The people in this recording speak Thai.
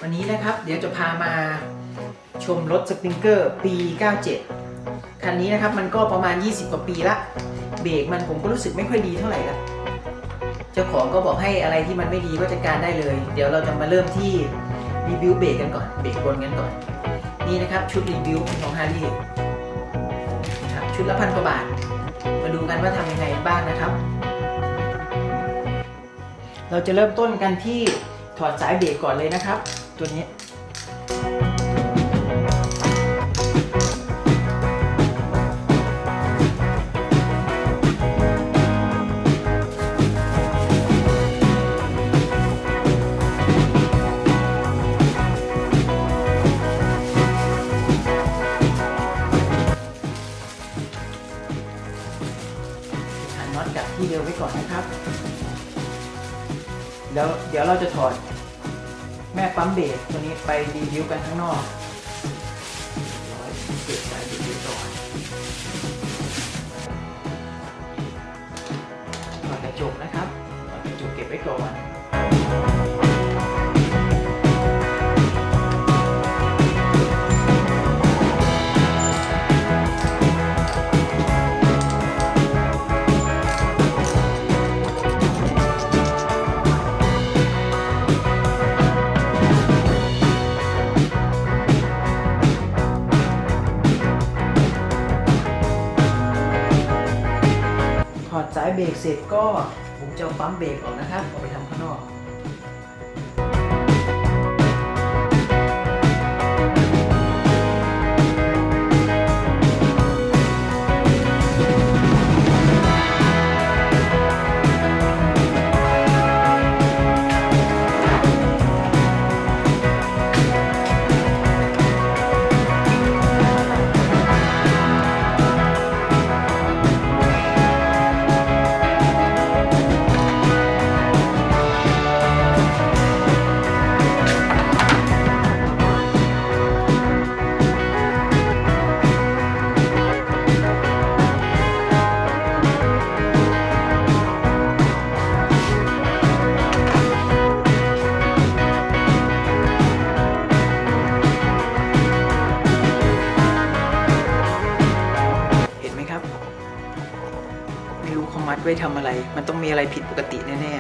วันนี้นะครับเดี๋ยวจะพามาชมรถสปริงเกอร์ปี 97 คันนี้นะครับมันก็ประมาณ 20 กว่าปีละเบรกมันผมก็รู้สึกไม่ค่อยดีเท่าไหร่ละเจ้าของก็บอกให้อะไรที่มันไม่ดีก็จัดการได้เลยเดี๋ยวเราจะมาเริ่มที่รีวิวเบรกกันก่อนเบรกบนกันก่อนนี่นะครับชุดรีวิวของฮาร์ลีครับชุดละ1,000 กว่าบาทมาดูกันว่าทำยังไงบ้างนะครับเราจะเริ่มต้นกันที่ถอดสายเบรกก่อนเลยนะครับตัวนี้น็อตกับที่เดิมไว้ก่อนนะครับแล้วเดี๋ยวเราจะถอดแม่ปั๊มเบรกตัวนี้ไปรีวิวกันข้างนอกเสียบสายเบรกไว้ก่อนถอดกระจกนะครับถอดกระจกเก็บไว้ก่อนถอดสายเบรกเสร็จก็ผมจะเอาปั๊มเบรกออกนะครับเอาไปทำข้างนอกไม่รู้เขามัดไว้ทำอะไรมันต้องมีอะไรผิดปกติแน่